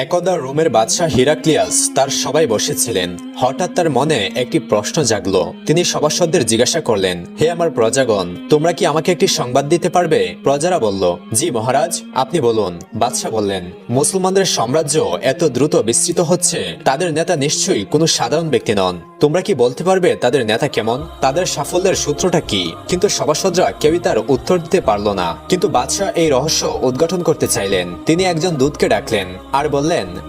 একদা রোমের বাদশাহ হিরাক্লিয়াস তার সবাই বসেছিলেন। হঠাৎ তার মনে একটি প্রশ্ন জাগলো। তিনি সভাসদদের জিজ্ঞাসা করলেন, হে আমার প্রজাগণ, তোমরা কি আমাকে একটি সংবাদ দিতে পারবে? প্রজারা বলল, জি মহারাজ, আপনি বলুন। বাদশাহ বললেন, মুসলমানদের সাম্রাজ্য এত দ্রুত বিস্তৃত হচ্ছে, তাদের নেতা নিশ্চয়ই কোনো সাধারণ ব্যক্তি নন। তোমরা কি বলতে পারবে তাদের নেতা কেমন, তাদের সাফল্যের সূত্রটা কি? কিন্তু সভাসদরা কেউই তার উত্তর দিতে পারল না। কিন্তু বাদশাহ এই রহস্য উদ্ঘাটন করতে চাইলেন। তিনি একজন দূতকে ডাকলেন আর বললেন,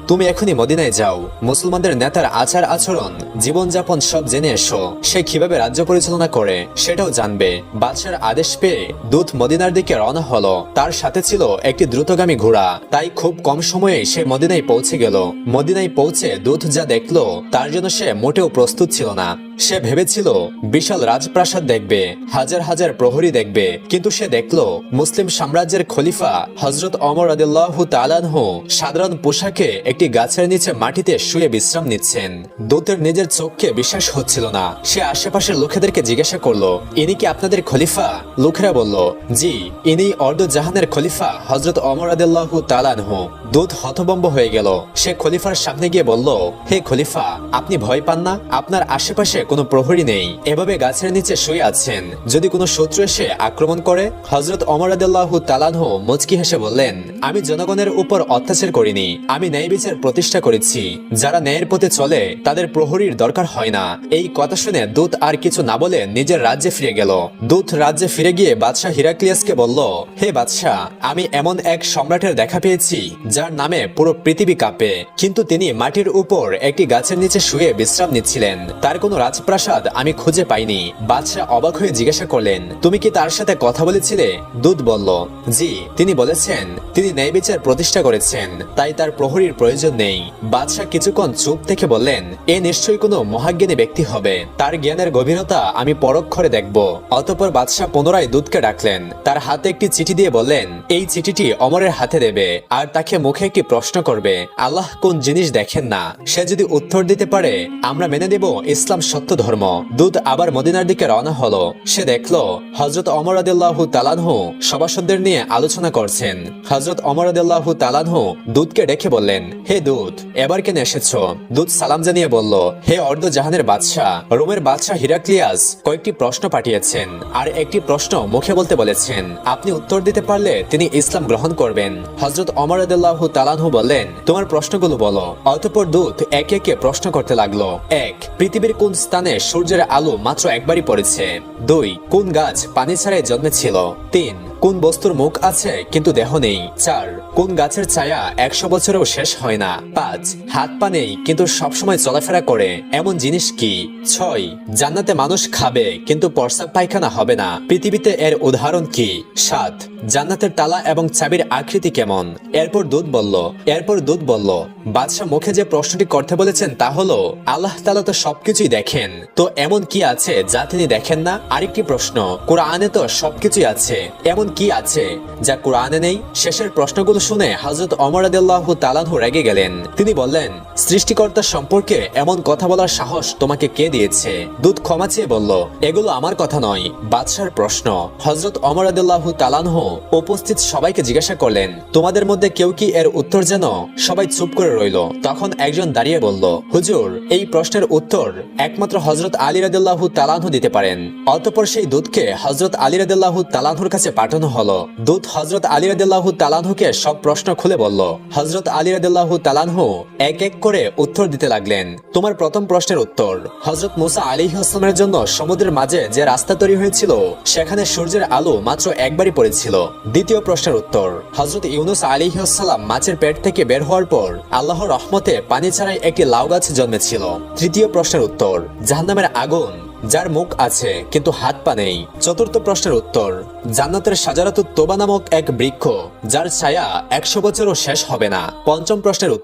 তুমি এখনই মদিনায় যাও, মুসলমানদের নেতার আচার আচরণ, জীবনযাপন সব জেনে এসো। সে কিভাবে রাজ্য পরিচালনা করে সেটাও জানবে। বাদশার আদেশ পেয়ে দূত মদিনার দিকে রওনা হলো। তার সাথে ছিল একটি দ্রুতগামী ঘোড়া। তাই খুব কম সময়ে সে মদিনায় পৌঁছে গেল। মদিনায় পৌঁছে দূত যা দেখলো তার জন্য সে মোটেও প্রস্তুত ছিল না। সে ভেবেছিল বিশাল রাজপ্রাসাদ দেখবে, হাজার হাজার প্রহরী দেখবে, কিন্তু সে দেখলো মুসলিম সাম্রাজ্যের খলিফা হযরত ওমর রাদিয়াল্লাহু তাআলা আনহু সাধারণ পোশাকে একটি গাছের নিচে মাটিতে শুয়ে বিশ্রাম নিচ্ছেন। দূতের নিজের চোখকে বিশ্বাস হচ্ছিল না। সে আশেপাশের লোকেদেরকে জিজ্ঞাসা করলো, ইনি কি আপনাদের খলিফা? লোকেরা বলল, জি, ইনি অর্ধ জাহানের খলিফা হযরত ওমর রাদিয়াল্লাহু তাআলা আনহু। দূত হতভম্ব হয়ে গেল। সে খলিফার সামনে গিয়ে বলল, হে খলিফা, আপনি ভয় পান না? আপনার আশেপাশে কোনো প্রহরী নেই, এভাবে গাছের নিচে শুয়ে আছেন। যদি কোনো শত্রু এসে আক্রমণ করে? হযরত ওমর রাদিয়াল্লাহু তাআলা আনহু মুচকি হেসে বললেন, আমি জনগণের উপর অত্যাচার করিনি, আমি ন্যায় বিচার প্রতিষ্ঠা করেছি। যারা ন্যায়ের পথে চলে তাদের প্রহরীর দরকার হয় না। এই কথা শুনে দূত আর কিছু না বলে নিজের রাজ্যে ফিরে গেল। দূত রাজ্যে ফিরে গিয়ে বাদশাহ হিরাক্লিয়াসকে বলল, হে বাদশাহ, আমি এমন এক সম্রাটের দেখা পেয়েছি যার নামে পুরো পৃথিবী কাঁপে, কিন্তু তিনি মাটির উপর একটি গাছের নিচে শুয়ে বিশ্রাম নিচ্ছিলেন। তার কোনো রাজপ্রাসাদ আমি খুঁজে পাইনি। বাদশাহ অবাক হয়ে জিজ্ঞাসা করলেন, তুমি কি তার সাথে কথা বলেছিলে? দূত বলল, জি, তিনি বলেছেন তিনি ন্যায় বিচার প্রতিষ্ঠা করেছেন, তাই তার প্রহরীর প্রয়োজন নেই। বাদশাহ কিছুক্ষণ চুপ থেকে বললেন, এ নিশ্চয়ই কোনো মহাজ্ঞানী ব্যক্তি হবে, তার জ্ঞানের গভীরতা আমি পরক্ষরে দেখব। অতঃপর বাদশাহ পুনরায় দূতকে ডাকলেন। তার হাতে একটি চিঠি দিয়ে বললেন, এই চিঠিটি অমরের হাতে দেবে আর তাকে মুখে একটি প্রশ্ন করবে, আল্লাহ কোন জিনিস দেখেন না? সে যদি উত্তর দিতে পারে আমরা মেনে দেব ইসলাম সত্য ধর্ম। দূত আবার মদিনার দিকে রওনা হলো। সে দেখলো হযরত ওমর রাদিয়াল্লাহু তাআলা আনহু সভাসদদের নিয়ে আলোচনা করছেন। হযরত ওমর রাদিয়াল্লাহু তাআলা আনহু দূতকে ডেকে বললেন, হে দূত, এবার কেন এসেছো? দূত সালাম জানিয়ে বলল, হে অর্ধ জাহানের বাদশাহ, রোমের বাদশাহ হিরাক্লিয়াস কয়েকটি প্রশ্ন পাঠিয়েছেন আর একটি প্রশ্ন মুখে বলতে বলেছেন। আপনি উত্তর দিতে পারলে তিনি ইসলাম গ্রহণ করবেন। হযরত ওমর রাদিয়াল্লাহু তাআলা আনহু বললেন, তোমার প্রশ্নগুলো বলো। অতঃপর দূত একে একে প্রশ্ন করতে লাগলো। 1. পৃথিবীর কোন স্থানে সূর্যের আলো মাত্র একবারই পড়েছে? 2. কোন গাছ পানি ছাড়াই জন্মেছিল? 3. কোন বস্তুর মুখ আছে কিন্তু দেহ নেই? 4. কোন গাছের ছায়া 100 বছরেও শেষ হয় না? 5. হাত পা নেই কিন্তু সবসময় চলাফেরা করে, এমন জিনিস কি? 6. জান্নাতে মানুষ খাবে কিন্তু প্রস্রাব পায়খানা হবে না, পৃথিবীতে এর উদাহরণ কি? 7. জান্নাতের তালা এবং চাবির আকৃতি কেমন? এরপর দূত বলল, বাদশাহ মুখে যে প্রশ্নটি করতে বলেছেন তা হলো, আল্লাহ তাআলা তো সবকিছুই দেখেন, তো এমন কি আছে যা তিনি দেখেন না? আরেকটি প্রশ্ন, কোরআনে তো সবকিছুই আছে, এমন কি আছে যা কোরআনে নেই? শেষের প্রশ্নগুলো শুনে হযরত ওমর রাদিয়াল্লাহু তাআলা আনহু রেগে গেলেন। তিনি বললেন, সৃষ্টিকর্তা সম্পর্কে এমন কথা বলার সাহস তোমাকে কে দিয়েছে? দূত ক্ষমা চেয়ে বলল, এগুলো আমার কথা নয়, বাদশার প্রশ্ন। হযরত ওমর রাদিয়াল্লাহু তাআলা আনহু উপস্থিত সবাইকে জিজ্ঞাসা করলেন, তোমাদের মধ্যে কেউ কি এর উত্তর জানো? সবাই চুপ করে রইল। তখন একজন দাঁড়িয়ে বলল, হুজুর, এই প্রশ্নের উত্তর একমাত্র হযরত আলী রাদিয়াল্লাহু তাআলা আনহু দিতে পারেন। অতঃপর সেই দূতকে হযরত আলী রাদিয়াল্লাহু তাআলা আনহুর কাছে পাঠানো হলো। দূত হযরত আলী রাদিয়াল্লাহু তাআলা আনহুকে সব প্রশ্ন খুলে বলল। হযরত আলী রাদিয়াল্লাহু তাআলা আনহু এক এক করে উত্তর দিতে লাগলেন। তোমার প্রথম প্রশ্নের উত্তর, হযরত মুসা আলাইহিস সালামের জন্য সমুদ্রের মাঝে যে রাস্তা তৈরি হয়েছিল সেখানে সূর্যের আলো মাত্র একবারই পড়েছিল। দ্বিতীয় প্রশ্নের উত্তর, হযরত ইউনূস আলাইহিস সালাম মাছের পেট থেকে বের হওয়ার পর আল্লাহর রহমতে পানি ছাড়াই একটি লাউ গাছ জন্মেছিল। তৃতীয় প্রশ্নের উত্তর, জাহান্নামের আগুন যার মুখ আছে কিন্তু হাত পা নেই। চতুর্থ প্রশ্নের উত্তর, জান্নাতের শাজারাতুত তোবা নামক এক বৃক্ষ যার ছায়া 100 বছরও শেষ হবে না। পঞ্চম প্রশ্নের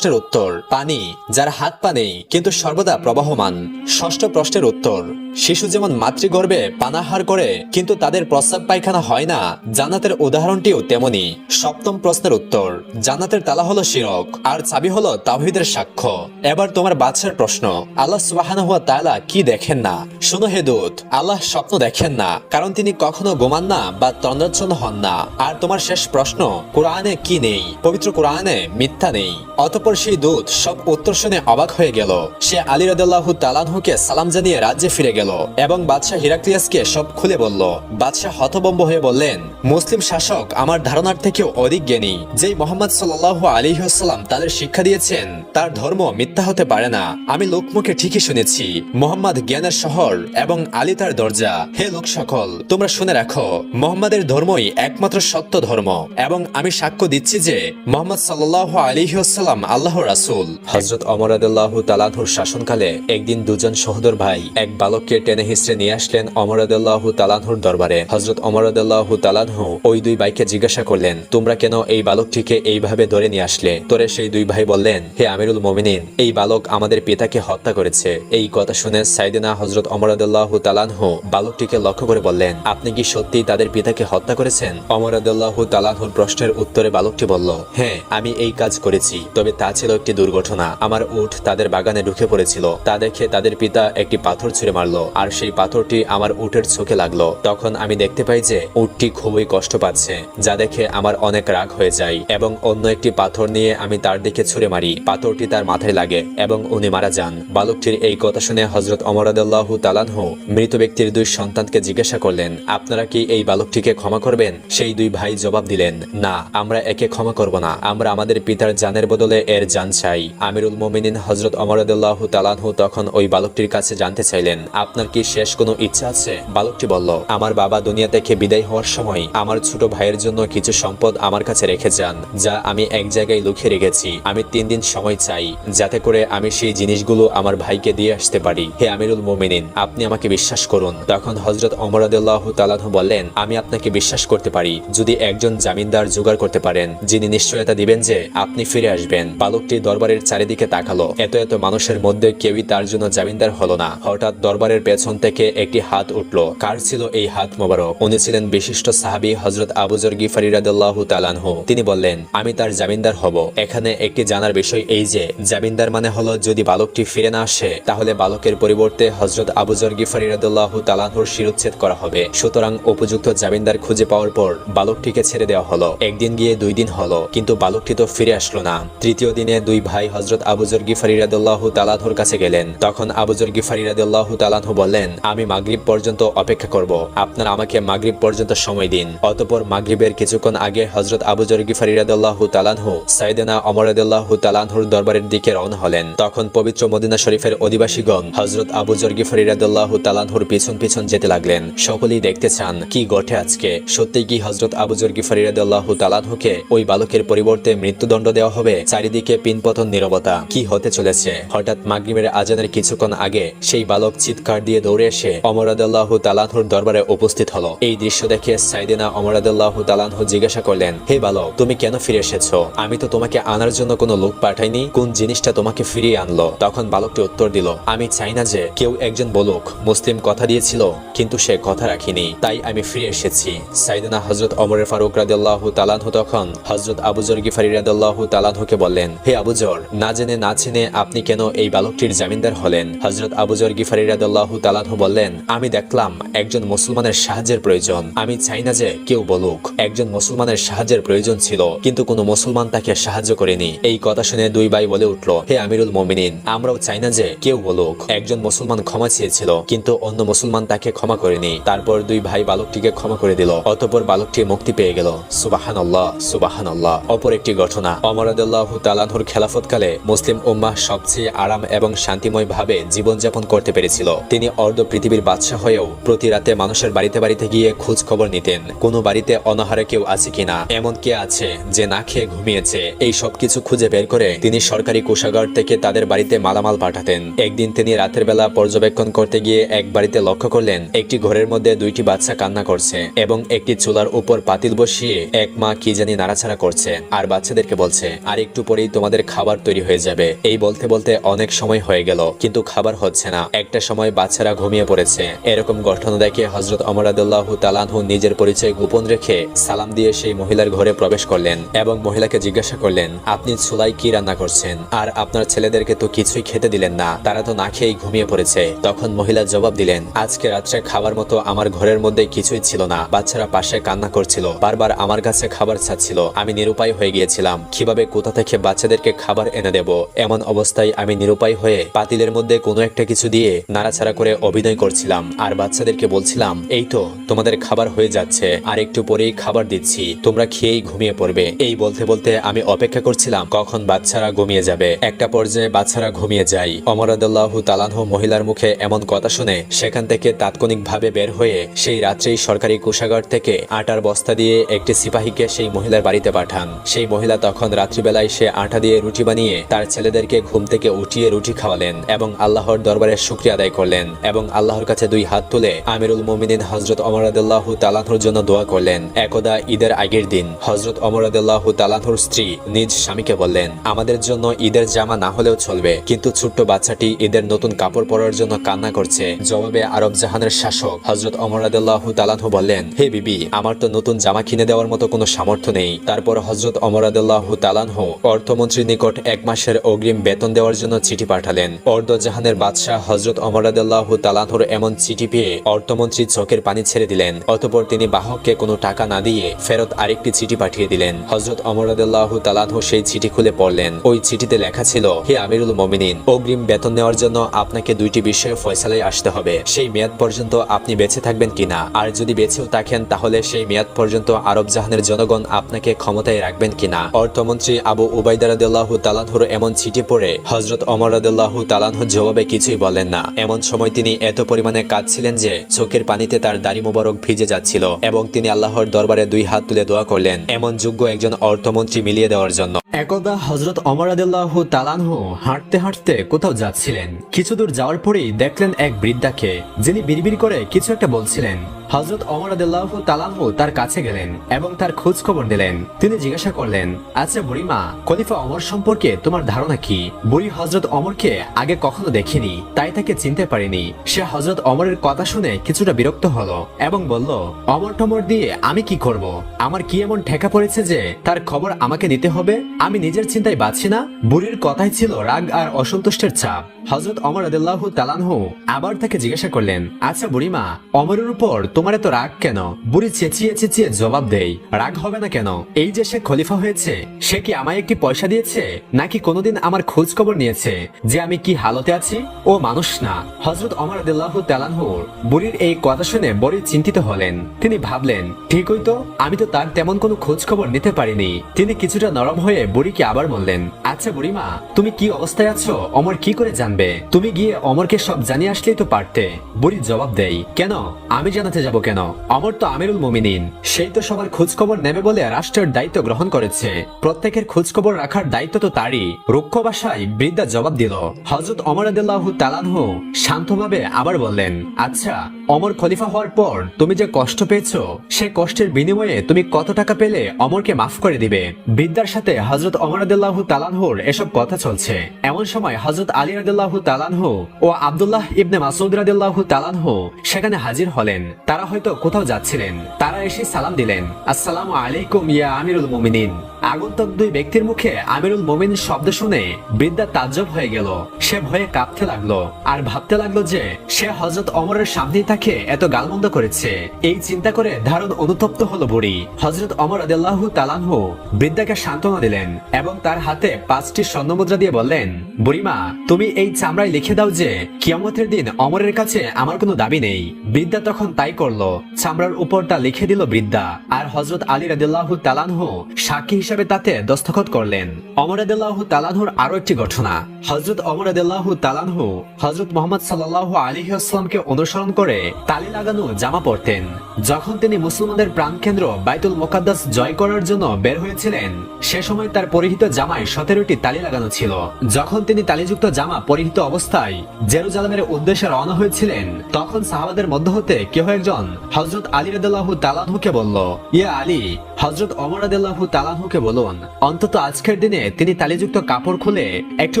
উত্তর, পানি যার হাত পা নেই কিন্তু সর্বদা প্রবাহমান। ষষ্ঠ প্রশ্নের উত্তর, শিশু যেমন মাতৃগর্ভে পানাহার করে কিন্তু তাদের প্রস্রাব পায়খানা হয় না, জান্নাতের উদাহরণটিও তেমনি। সপ্তম প্রশ্নের উত্তর, জান্নাতের তালা হলো শিরক আর চাবি হলো তাওহীদের সাক্ষ্য। এবার তোমার বাদশার প্রশ্ন, আল্লাহ সুবহানাহু ওয়া তাআলা কি দেখেন না। শুনো হে দূত, আল্লাহ স্বপ্ন দেখেন না, কারণ তিনি কখনো ঘুমান না বা তন্দ্রাচ্ছন্ন হন না। আর তোমার শেষ প্রশ্ন, কোরআনে কি নেই? পবিত্র কোরআনে মিথ্যা নেই। অতঃপর সেই দূত সব উত্তর শুনে অবাক হয়ে গেল। সে আলী রাদিয়াল্লাহু তাআলা আনহুকে সালাম জানিয়ে রাজ্যে ফিরে গেল এবং বাদশাহ হিরাক্লিয়াসকে সব খুলে বলল। বাদশাহ হতভম্ব হয়ে বললেন, মুসলিম শাসক আমার ধারণার থেকেও অধিক জ্ঞানী। যেই মুহাম্মদ সাল্লাল্লাহু আলাইহি ওয়াসাল্লাম তাদের শিক্ষা দিয়েছেন তার ধর্ম মিথ্যা হতে পারে না। আমি লোকমুখে ঠিকই শুনেছি, মুহাম্মদ জ্ঞানের শহর এবং আলী তার দরজা। হে লোক সকল, তোমরা শুনে রাখো, মুহাম্মাদের ধর্মই একমাত্র সত্য ধর্ম এবং আমি সাক্ষ্য দিচ্ছি যে মুহাম্মদ সাল্লাল্লাহু আলাইহি ওয়াসাল্লাম আল্লাহর রাসূল। হযরত ওমর রাদিয়াল্লাহু তাআলা আনহুর শাসনকালে একদিন দুজন সহোদর ভাই এক বালককে টেনে হিঁচড়ে নিয়ে আসলেন ওমর রাদিয়াল্লাহু তাআলা আনহুর দরবারে। হযরত ওমর রাদিয়াল্লাহু তাআলা আনহু ওই দুই ভাইকে জিজ্ঞাসা করলেন, তোমরা কেন এই বালকটিকে এইভাবে ধরে নিয়ে আসলে? তোরে সেই দুই ভাই বললেন, হে আমিরুল মুমিনিন, এই বালক আমাদের পিতাকে হত্যা করেছে। এই কথা শুনে সাইয়েদনা হযরত ওমর রাদিয়াল্লাহু তাআলা আনহু বালকটিকে লক্ষ্য করে বললেন, আপনি কি সত্যিই তাদের পিতাকে হত্যা করেছেন? ওমর রাদিয়াল্লাহু তাআলা আনহুর প্রশ্নের উত্তরে বালকটি বলল, হ্যাঁ, আমি এই কাজ করেছি, তবে তা ছিল একটি দুর্ঘটনা। আমার উট তাদের বাগানে ঢুকে পড়েছিল। তা দেখে তাদের পিতা একটি পাথর ছুঁড়ে মারলো, আর সেই পাথরটি আমার উটের চোখে লাগলো। তখন আমি দেখতে পাই যে উটটি খুবই কষ্ট পাচ্ছে, যা দেখে আমার অনেক রাগ হয়ে যায় এবং অন্য একটি পাথর নিয়ে আমি তার দিকে ছুঁড়ে মারি। পাথরটি তার মাথায় লাগে এবং উনি মারা যান। বালকটির এই কথা শুনে হযরত ওমর রাদিয়াল্লাহু তাআলা আনহু মৃত ব্যক্তির দুই সন্তানকে জিজ্ঞাসা করলেন, আপনারা কি এই বালকটিকে ক্ষমা করবেন? সেই দুই ভাই জবাব দিলেন, না, আমরা একে ক্ষমা করব না। আমরা আমাদের পিতার জানের বদলে এর জান চাই। আমিরুল মুমিনিন হযরত ওমর রাদিয়াল্লাহু তাআলা আনহু তখন ওই বালকটির কাছে জানতে চাইলেন, আপনার কি শেষ কোনো ইচ্ছা আছে? বালকটি বলল, আমার বাবা দুনিয়া থেকে বিদায় হওয়ার সময় আমার ছোট ভাইয়ের জন্য কিছু সম্পদ আমার কাছে রেখে যান, যা আমি এক জায়গায় লুকিয়ে রেখেছি। আমি 3 দিন সময় চাই, যাতে করে আমি সেই জিনিসগুলো আমার ভাইকে দিয়ে আসতে পারি। হে আমিরুল মুমিনিন, আপনি আমাকে বিশ্বাস করুন। তখন হযরত ওমর রাদিয়াল্লাহু তাআলা আনহু বললেন, আমি আপনাকে বিশ্বাস করতে পারি যদি একজন জামিনদার জোগাড় করতে পারেন, যিনি নিশ্চয়তা দিবেন যে আপনি ফিরে আসবেন। বালকটি দরবারের চারিদিকে তাকালো। এত এত মানুষের মধ্যে কেউই তার জন্য জামিনদার হলো না। হঠাৎ দরবারের পেছন থেকে একটি হাত উঠল। কার ছিল এই হাত মোবারক? উনি ছিলেন বিশিষ্ট সাহাবী হযরত আবু যর গিফারি রাদিয়াল্লাহু তাআলা আনহু। তিনি বললেন, আমি তার জামিনদার হব। এখানে একটি জানার বিষয় এই যে জামিনদার মানে হলো যদি বালকটি ফিরে না আসে তাহলে বালকের পরিবর্তে হযরত আবু যর গিফারি রাদিয়াল্লাহু তাআলা আনহুর শিরচ্ছেদ করা হবে। সুতরাং উপযুক্ত জামিনদার খুঁজে পাওয়ার পর বালকটিকে ছেড়ে দেওয়া হলো। একদিন গিয়ে 2 দিন হলো, কিন্তু বালকটি তো ফিরে আসলো না। তৃতীয় দিনে দুই ভাই হযরত আবু যর গিফারি রাদিয়াল্লাহু তাআলা আনহুর কাছে গেলেন। তখন আবু যর গিফারি রাদিয়াল্লাহু তাআলা আনহু বললেন, আমি মাগরিব পর্যন্ত অপেক্ষা করব, আপনারা আমাকে মাগরিব পর্যন্ত সময় দিন। অতঃপর মাগরিবের কিছুক্ষণ আগে হযরত আবু যর গিফারি রাদিয়াল্লাহু তাআলা আনহু সাইয়েদনা ওমর রাদিয়াল্লাহু তাআলা আনহুর দরবারের দিকে রওনা হলেন। তখন পবিত্র মদিনা শরীফের অধিবাসীগণ হযরত আবু যর গিফারি রাদিয়াল্লাহু তাআলা আনহুর পিছন পিছন যেতে লাগলেন। সকলেই দেখতে চান কি ঘটে আজকে। সত্যিই কি হযরত আবু যর গিফারি রাদিয়াল্লাহু তাআলা আনহুকে ওই বালকের পরিবর্তে মৃত্যুদণ্ড দেওয়া হবে? চারিদিকে পিনপতন নীরবতা। কি হতে চলেছে? হঠাৎ মাগরিবের আজানের কিছুক্ষণ আগে সেই বালক চিৎকার দিয়ে দৌড়ে এসে ওমর রাদিয়াল্লাহু তাআলা আনহুর দরবারে উপস্থিত হলো। এই দৃশ্য দেখে সাইয়েদনা ওমর রাদিয়াল্লাহু তাআলা আনহু জিজ্ঞাসা করলেন, হে বালক, তুমি কেন ফিরে এসেছো? আমি তো তোমাকে আনার জন্য কোনো লোক পাঠাইনি। কোন জিনিসটা তোমাকে ফিরিয়ে আনলো? তখন বালকটি উত্তর দিল, আমি চাই না যে কেউ একজন বলুক মুসলিম কথা দিয়েছিল কিন্তু সে কথা রাখিনি, তাই আমি ফিরে এসেছি। সাইয়েদনা হযরত ওমর ফারুক রাদিয়াল্লাহু তাআলা আনহু তখন হযরত আবু যর গিফারি রাদিয়াল্লাহু তাআলা আনহুকে বললেন, হে আবু যর, না জেনে না চিনে আপনি কেন এই বালকটির জামিনদার হলেন? হযরত আবু যর গিফারি রাদিয়াল্লাহু তাআলা আনহু বললেন, আমি দেখলাম একজন মুসলমানের সাহায্যের প্রয়োজন। আমি চাই না যে কেউ বলুক একজন মুসলমানের সাহায্যের প্রয়োজন ছিল, কিন্তু কোনো মুসলমান তাকে সাহায্য করেনি। এই কথা শুনে দুই ভাই বলে উঠল, হে আমিরুল মুমিনিন, আমরাও চাই না যে কেউ বলুক একজন মুসলমান ক্ষমা চেয়েছিল কিন্তু অন্য মুসলমান তাকে ক্ষমা করেনি। তারপর দুই ভাই বালকটিকে ক্ষমা করে দিল। অতঃপর বালকটি মুক্তি পেয়ে গেল। সুবহানাল্লাহ, সুবহানাল্লাহ। অপর একটি ঘটনা, ওমর রাদিয়াল্লাহু তাআলা আনহুর খেলাফতকালে মুসলিম উম্মাহ সবচেয়ে আরাম এবং শান্তিময় ভাবে জীবনযাপন করতে পেরেছিল। তিনি অর্ধ পৃথিবীর বাদশা হয়েও প্রতি রাতে মানুষের বাড়িতে বাড়িতে গিয়ে খোঁজ খবর নিতেন। কোনো বাড়িতে অনাহারে কেউ আছে কিনা, এমন কে আছে যে না খেয়ে ঘুমিয়েছে, এই সব কিছু খুঁজে বের করে তিনি সরকারি কোষাগার থেকে তাদের বাড়িতে মালামাল পাঠাতেন। একদিন তিনি রাতের বেলা পর্যবেক্ষণ করতে গিয়ে এক বাড়িতে লক্ষ্য করলেন একটি ঘরের মধ্যে 2টি বাচ্চা কান্না করছে এবং একটি চুলার উপর পাতিল বসিয়ে এক মা কি জানি নাড়াচাড়া করছে আর বাচ্চাদেরকে বলছে, আর একটু পরেই তোমাদের খাবার তৈরি হয়ে যাবে। এই বলতে বলতে অনেক সময় হয়ে গেল কিন্তু খাবার হচ্ছে না। একটা সময় বাচ্চারা ঘুমিয়ে পড়েছে। এরকম ঘটনা দেখে হযরত ওমর রাদিয়াল্লাহু তাআলা আনহু নিজের পরিচয় গোপন রেখে সালাম দিয়ে সেই মহিলার ঘরে প্রবেশ করলেন এবং মহিলাকে জিজ্ঞাসা করলেন, আপনি চুলায় কি রান্না করছেন? আর আপনার ছেলেদেরকে তো কিছুই খেতে দিলেন না, তারা তো না খেয়েই ঘুমিয়ে পড়েছে। করেছে। তখন মহিলা জবাব দিলেন, আজকে রাত্রে খাবার মতো আমার ঘরের মধ্যে কিছুই ছিল না। বাচ্চারা পাশে কান্না করছিল, বারবার আমার কাছে খাবার চাচ্ছিল। আমি নিরুপায় হয়ে গিয়েছিলাম, কিভাবে কোথা থেকে বাচ্চাদেরকে খাবার এনে দেব। এমন অবস্থায় আমি নিরুপায় হয়ে পাতিলের মধ্যে কোনো একটা কিছু দিয়ে নাড়াচাড়া করে অভিনয় করছিলাম আর বাচ্চাদেরকে বলছিলাম, এই তো তোমাদের খাবার হয়ে যাচ্ছে, আর একটু পরেই খাবার দিচ্ছি, তোমরা খেয়েই ঘুমিয়ে পড়বে। এই বলতে বলতে আমি অপেক্ষা করছিলাম কখন বাচ্চারা ঘুমিয়ে যাবে। একটা পর্যায়ে বাচ্চারা ঘুমিয়ে যায়। ওমর রাদিয়াল্লাহু তাআলা আনহু মহিলার মুখে এমন কথা শুনে সেখান থেকে তাৎক্ষণিকভাবে বের হয়ে সেই রাত্রেই সরকারি কোষাগার থেকে আটার বস্তা দিয়ে একটি সিপাহীকে সেই মহিলার বাড়িতে পাঠান। সেই মহিলা তখন রাত্রিবেলায় সে আটা দিয়ে রুটি বানিয়ে তার ছেলেদেরকে ঘুম থেকে উঠিয়ে রুটি খাওয়ালেন এবং আল্লাহর দরবারে শুকরিয়া আদায় করলেন এবং আল্লাহর কাছে দুই হাত তুলে আমিরুল মুমিনিন হযরত ওমর রাদিয়াল্লাহু তাআলা আনহুর জন্য দোয়া করলেন। একদা ঈদের আগের দিন হযরত ওমর রাদিয়াল্লাহু তাআলা আনহুর স্ত্রী নিজ স্বামীকে বললেন, আমাদের জন্য ঈদের জামা না হলেও চলবে, কিন্তু ছোট্ট বাচ্চাটি ঈদের নতুন কাপড় পরার জন্য কান্না করছে। জবাবে আরব জাহানের শাসক হযরত ওমর রাদিয়াল্লাহু তাআলা আনহু বললেন, হে বিবি, আমার তো নতুন জামা কিনে দেওয়ার মতো কোনো সামর্থ্য নেই। তারপর হযরত ওমর রাদিয়াল্লাহু তাআলা আনহু অর্থমন্ত্রীর নিকট 1 মাসের অগ্রিম বেতন দেওয়ার জন্য চিঠি পাঠালেন। অর্ধজাহানের বাদশাহ হযরত ওমর রাদিয়াল্লাহু তাআলা আনহুর এমন চিঠি পেয়ে অর্থমন্ত্রী চোখের পানি ছেড়ে দিলেন। অতঃপর তিনি বাহককে কোনো টাকা না দিয়ে ফেরত আরেকটি চিঠি পাঠিয়ে দিলেন। হযরত ওমর রাদিয়াল্লাহু তাআলা আনহু সেই চিঠি খুলে পড়লেন। ওই চিঠিতে লেখা ছিল, হে আমিরুল মুমিনিন, অগ্রিম বেতন নেওয়ার জন্য আপনাকে দুইটি বিষয়ে ফয়সালায় আসতে হবে। সেই মেয়াদ পর্যন্ত আপনি বেঁচে থাকবেন কিনা, আর যদি বেঁচেও থাকেন তাহলে সেই মেয়াদ পর্যন্ত আরব জাহানের জনগণ আপনাকে ক্ষমতায় রাখবেন কিনা। অর্থমন্ত্রী আবু উবাইদা রাদিয়াল্লাহু তাআলা আনহুর এমন চিঠি পড়ে হযরত ওমর রাদিয়াল্লাহু তাআলা আনহু জবাবে কিছুই বলেন না। এমন সময় তিনি এত পরিমাণে কাঁদছিলেন যে চোখের পানিতে তার দাড়ি মোবারক ভিজে যাচ্ছিল এবং তিনি আল্লাহর দরবারে দুই হাত তুলে দোয়া করলেন এমন যোগ্য একজন অর্থমন্ত্রী মিলিয়ে দেওয়ার জন্য। একদা হযরত ওমর রাদিয়াল্লাহু তাআলা আনহু হাঁটতে হাঁটতে কোথাও যাচ্ছিলেন। কিছু দূর যাওয়ার পরেই দেখলেন এক বৃদ্ধাকে, যিনি বিড়বিড় করে কিছু একটা বলছিলেন। হযরত ওমর রাদিয়াল্লাহু তাআলা আনহু তার কাছে গেলেন এবং তার খোঁজ খবর নিলেন। তিনি জিজ্ঞাসা করলেন, আচ্ছা বুড়িমা, খলিফা ওমর সম্পর্কে তোমার ধারণা কি? বুড়ি হযরত ওমরকে আগে কখনো দেখেনি, তাই তাকে চিনতে পারেনি। সে হযরত ওমরের কথা শুনে কিছুটা বিরক্ত হলো এবং বলল, অমর টমর দিয়ে আমি কি করব? আমার কি এমন ঠেকা পড়েছে যে তার খবর আমাকে নিতে হবে? আমি নিজের চিন্তায় বাঁচি না? বুড়ির কথাই ছিল রাগ আর অসন্তুষ্টের ছাপ। হযরত ওমর রাদিয়াল্লাহু তাআলা আনহু আবার তাকে জিজ্ঞাসা করলেন, আচ্ছা বুড়িমা, ওমরের উপর তোমার এত রাগ কেন? বুড়ি চেঁচিয়ে চেঁচিয়ে জবাব দেয়, রাগ হবে না কেন? এই যে সে খলিফা হয়েছে, সে কি আমায় একটি পয়সা দিয়েছে, নাকি কোনোদিন আমার খোঁজ খবর নিয়েছে যে আমি কি হালতে আছি? ও মানুষ না। হযরত ওমর রাদিয়াল্লাহু তাআলা আনহু বুড়ির এই কথা শুনে বড় চিন্তিত হলেন। তিনি ভাবলেন, ঠিকই তো, আমি তো তার তেমন কোনো খোঁজ খবর নিতে পারিনি। তিনি কিছুটা নরম হয়ে বুড়িকে আবার বললেন, আচ্ছা বুড়িমা, তুমি কি অবস্থায় আছো ওমর কি করে জানবে? তুমি গিয়ে ওমরকে সব জানিয়ে আসলেই তো পারতে। বুড়ি জবাব দেয়, কেন? আমি জানাতে যাব কেন? ওমর তো আমিরুল মুমিনিন, সেই তো সবার খোঁজ খবর নেবে বলে রাষ্ট্রের দায়িত্ব গ্রহণ করেছে। প্রত্যেকের খোঁজ খবর রাখার দায়িত্ব তো তারই। রুক্ষ ভাষায় বৃদ্ধা জবাব দিল। হযরত ওমর রাদিয়াল্লাহু তাআলা আনহু শান্তভাবে আবার বললেন, আচ্ছা, ওমর খলিফা হওয়ার পর তুমি যে কষ্ট পেয়েছো, সে কষ্টের বিনিময়ে তুমি কত টাকা পেলে ওমরকে মাফ করে দিবে? বৃদ্ধার সাথে হযরত ওমর রাদিয়াল্লাহু তাআলা আনহুর এসব কথা চলছে। এমন সময় হযরত আলী রাদিয়াল্লাহু তাআলা আনহু ও আব্দুল্লাহ ইবনে মাসউদ রাদিয়াল্লাহু তাআলা আনহু সেখানে হাজির হলেন। তারা হয়তো কোথাও যাচ্ছিলেন। তারা এসে সালাম দিলেন, আসসালামু আলাইকুম ইয়া আমিরুল মুমিনিন। আগন্তুক দুই ব্যক্তির মুখে আমিরুল মুমিনিন শব্দ শুনে বৃদ্ধা তাজ্জব হয়ে গেল। সে ভয়ে কাঁপতে লাগলো আর ভাবতে লাগলো যে সে হযরত ওমরের সামনেই তাকে এত গালমন্দ করেছে। এই চিন্তা করে দারুণ অনুতপ্ত হলো বুড়ি। হযরত ওমর রাদিয়াল্লাহু তাআলা আনহু বৃদ্ধাকে সান্ত্বনা দিলেন এবং তার হাতে 5টি স্বর্ণমুদ্রা দিয়ে বললেন, বুড়িমা, তুমি এই চামড়ায় লিখে দাও যে কিয়ামতের দিন ওমরের কাছে আমার কোনো দাবি নেই। বৃদ্ধা তখন তাই করলো। চামড়ার উপর তা লিখে দিল বৃদ্ধা। আর হযরত আলী রাদিয়াল্লাহু তাআলা আনহু সাক্ষী হিসেবে তাতে দস্তখত করলেন। ওমর রাদিয়াল্লাহু তাআলা আনহুর আরো একটি ঘটনা। হযরত ওমর রাদিয়াল্লাহু তাআলা আনহু হযরত মুহাম্মদ সাল্লাল্লাহু আলাইহি ওয়াসাল্লামকে অনুসরণ করে তালি লাগানো জামা পরতেন। যখন তিনি মুসলমানদের প্রাণকেন্দ্র বাইতুল মুকাদ্দাস জয় করার জন্য বের হয়েছিলেন, সে সময় তার পরিহিত জামায় 17টি তালি লাগানো ছিল। যখন তিনি তালিযুক্ত জামা পরিহিত অবস্থায় জেরুজালেমের উদ্দেশ্যে রওনা হয়েছিলেন, তখন সাহাবাদের মধ্য হতে কেউ একজন হযরত আলী রাদিয়াল্লাহু তাআলা আনহুকে বলল, ইয়া আলী, হযরত ওমর রাদিয়াল্লাহু তাআলা আনহুকে বলুন অন্তত আজকের দিনে তিনি তালিযুক্ত কাপড় খুলে একটু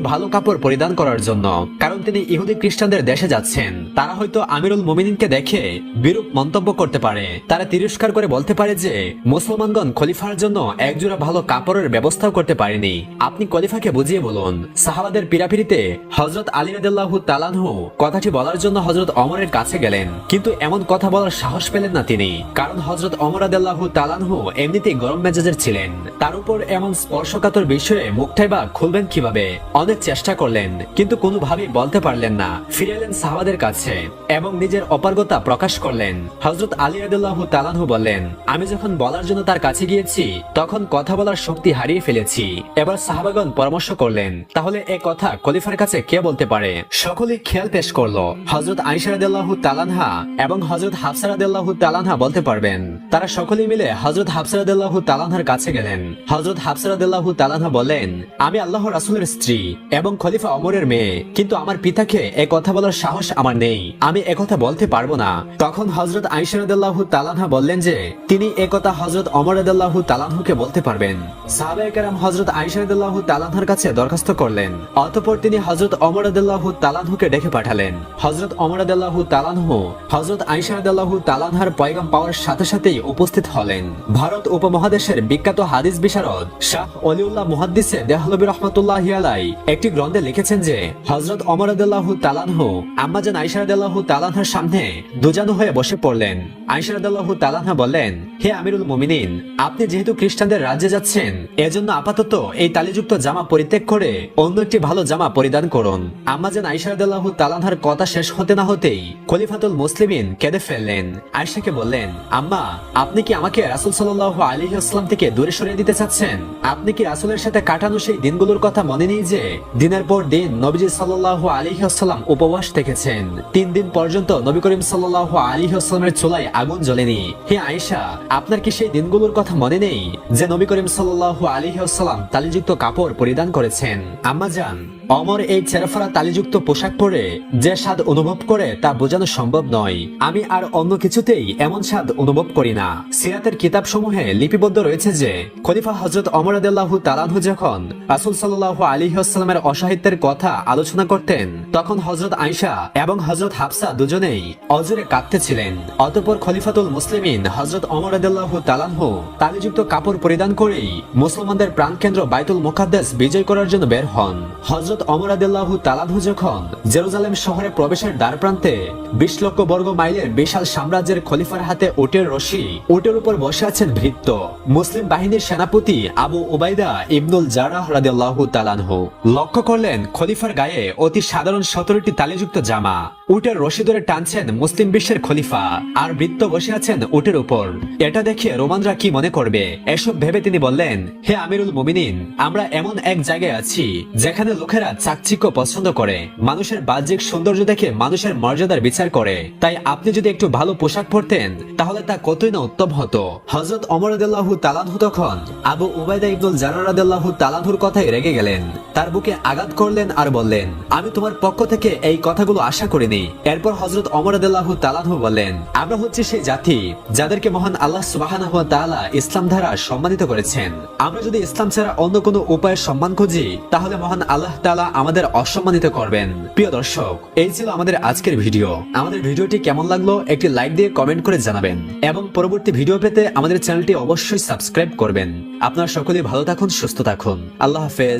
ভালো কাপড় পরিধান করার জন্য, কারণ তিনি ইহুদি খ্রিস্টানদের দেশে যাচ্ছেন। তারা হয়তো আমিরুল মুমিনিন মুমিনিনকে দেখে বিরূপ মন্তব্য করতে পারে। তারা তিরস্কার করে বলতে পারে যে মুসলমানগণ খলিফার জন্য একজোড়া ভালো কাপড়ের ব্যবস্থাও করতে পারেনি। আপনি খলিফাকে বুঝিয়ে বলুন। সাহাবাদের পীড়াপিড়িতে হযরত আলী রাদিয়াল্লাহু তাআলা আনহু কথাটি বলার জন্য হযরত ওমরের কাছে গেলেন, কিন্তু এমন কথা বলার সাহস পেলেন না তিনি, কারণ হযরত ওমর রাদিয়াল্লাহু তাআলা আনহু এমনিতেই গরম মেজাজের ছিলেন। তার উপর এমন স্পর্শকাতর বিষয়ে মুখটাই বা খুলবেন কিভাবে? অনেক চেষ্টা করলেন কিন্তু কোনোভাবেই বলতে পারলেন না। ফিরে এলেন সাহাবাদের কাছে এবং নিজের অপারগতা প্রকাশ করলেন। হযরত আলী রাদিয়াল্লাহু তাআলা আনহু বললেন, আমি যখন বলার জন্য তার কাছে গিয়েছি তখন কথা বলার শক্তি হারিয়ে ফেলেছি। এবার সাহাবাগণ পরামর্শ করলেন, তাহলে এই কথা খলিফার কাছে কে বলতে পারে? সকলেই খেয়াল পেশ করলো হযরত আয়েশা রাদিয়াল্লাহু তাআলা আনহা এবং হযরত হাফসা রাদিয়াল্লাহু তাআলা আনহা বলতে পারবেন। তারা সকলেই মিলে হযরত হাফসা রাদিয়াল্লাহু তাআলা আনহার কাছে গেলেন। হযরত হাফসা রাদিয়াল্লাহু তাআলা আনহা বললেন, আমি আল্লাহর রাসূলের স্ত্রী এবং খলিফা ওমরের মেয়ে, কিন্তু আমার পিতাকে এই কথা বলার সাহস আমার নেই, আমি একথা বলতে পারবো না। তখন হযরত আয়েশা রাদিয়াল্লাহু তাআলা আনহা বললেন যে তিনি একথা হযরত ওমর রাদিয়াল্লাহু তাআলা আনহুকে বলতে পারবেন। সাহাবায়ে কেরাম হযরত আয়েশা রাদিয়াল্লাহু তাআলা আনহার কাছে দরখাস্ত করলেন। অতঃপর তিনি হযরত ওমর রাদিয়াল্লাহু তাআলা আনহুকে ডেকে পাঠালেন। হযরত ওমর রাদিয়াল্লাহু তাআলা আনহু হযরত আয়েশা রাদিয়াল্লাহু তাআলা আনহার পয়গাম পাওয়ার সাথে সাথেই উপস্থিত হলেন। ভারত উপমহাদেশের বিখ্যাত হাদিস বিশারদ শাহ ওলিউল্লাহ মুহাদ্দিসে দেহলভী রাহমাতুল্লাহি আলাইহি একটি গ্রন্থে লিখেছেন যে হযরত ওমর রাদিয়াল্লাহু তাআলা আনহু আম্মাজান আয়েশা রাদিয়াল্লাহু তাআলা আনহার সামনে দুজানু হয়ে বসে পড়লেন। আয়েশা রাদিয়াল্লাহু তাআলা আনহা বললেন, হে আমিরুল মুমিনিন, আপনি যেহেতু খ্রিস্টানদের রাজ্যে যাচ্ছেন এজন্য আপাতত এই তালিযুক্ত জামা পরিত্যাগ করে অন্য একটি ভালো জামা পরিধান করুন। আম্মাজান আয়েশা রাদিয়াল্লাহু তাআলা আনহার কথা শেষ হতে না হতেই খলিফাতুল মুসলিমিন কেঁদে ফেললেন। আয়েশাকে বললেন, আম্মা, আপনি কি আমাকে রাসূল সাল্লাল্লাহু আলাইহি ওয়াসাল্লাম থেকে দূরে সরিয়ে দিতে চাচ্ছেন? আপনি কি রাসূলের সাথে কাটানো সেই দিনগুলোর কথা মনে নেই যে দিনের পর দিন নবীজি সাল্লাল্লাহু আলাইহি ওয়াসাল্লাম উপবাস থেকেছেন? 3 দিন পর্যন্ত নবী করিম সাল্লাল্লাহু আলাইহি ওয়াসাল্লামের চুলায় আগুন জ্বলেনি। হে আয়েশা, আপনার কি সেই দিনগুলোর কথা মনে নেই যে নবী করিম সাল্লাল্লাহু আলাইহি ওয়াসাল্লাম তালিযুক্ত কাপড় পরিধান করেছেন? আম্মাজান, ওমর এই ছেঁড়াফাড়া তালিযুক্ত পোশাক পরে যে স্বাদ অনুভব করে তা বোঝানো সম্ভব নয়। আমি আর অন্য কিছুতেই এমন স্বাদ অনুভব করি না। সিরাতের কিতাব সমূহে লিপিবদ্ধ রয়েছে যে খলিফা হযরত ওমর রাদিয়াল্লাহু তাআলা আনহু যখন রাসূল সাল্লাল্লাহু আলাইহি ওয়াসাল্লামের অসাহিত্যের কথা আলোচনা করতেন তখন হযরত আয়েশা এবং হযরত হাফসা দুজনেই অজরে কাঁদতেছিলেন। অতঃপর খলিফাতুল মুসলিমিন হযরত ওমর রাদিয়াল্লাহু তাআলা আনহু তালিযুক্ত কাপড় পরিধান করেই মুসলমানদের প্রাণকেন্দ্র বাইতুল মুকাদ্দাস বিজয় করার জন্য বের হন। হযরত ওমর রাদিয়াল্লাহু তাআলা আনহু যখন জেরুজালেম শহরে প্রবেশের দ্বার প্রান্তে 20 লক্ষ বর্গ মাইলের বিশাল সাম্রাজ্যের খলিফার হাতে উটের রশি, উটের উপর বসে আছেন ভৃত্য মুসলিম বাহিনীর সেনাপতি আবু উবাইদা ইবনুল জারাহ রাদিয়াল্লাহু তাআলা আনহু লক্ষ্য করলেন খলিফার গায়ে অতি সাধারণ 17টি তালিযুক্ত জামা। উটের রশি ধরে টানছেন মুসলিম বিশ্বের খলিফা, আর ভৃত্য বসে আছেন উটের উপর। এটা দেখে রোমানরা কি মনে করবে এসব ভেবে তিনি বললেন, হে আমিরুল মুমিনিন, আমরা এমন এক জায়গায় আছি যেখানে লোকেরা চাকচিক্য পছন্দ করে, মানুষের বাহ্যিক সৌন্দর্য দেখে মানুষের মর্যাদার বিচার করে। তাই আপনি যদি একটু ভালো পোশাক পরতেন তাহলে তা কতই না উত্তম হতো। হযরত ওমর রাদিয়াল্লাহু তাআলা আনহু তখন আবু উবাইদা ইবনুল জাররাহ রাদিয়াল্লাহু তাআলা আনহুর কথায় রেগে গেলেন, তার বুকে আঘাত করলেন আর বললেন, আমি তোমার পক্ষ থেকে এই কথাগুলো আশা করিনি। এরপর হযরত ওমর রাদিয়াল্লাহু তাআলা আনহু বললেন, আমরা হচ্ছে সেই জাতি যাদেরকে মহান আল্লাহ সুবহানাহু ওয়া তাআলা ইসলাম দ্বারা সম্মানিত করেছেন। আমরা যদি ইসলাম ছাড়া অন্য কোনো উপায়ে সম্মান খুঁজি তাহলে মহান আল্লাহ তাআলা আমাদের অসম্মানিত করবেন। প্রিয় দর্শক, এই ছিল আমাদের আজকের ভিডিও। আমাদের ভিডিওটি কেমন লাগলো একটি লাইক দিয়ে কমেন্ট করে জানাবেন এবং পরবর্তী ভিডিও পেতে আমাদের চ্যানেলটি অবশ্যই সাবস্ক্রাইব করবেন। আপনারা সকলেই ভালো থাকুন, সুস্থ থাকুন। আল্লাহ হাফেজ।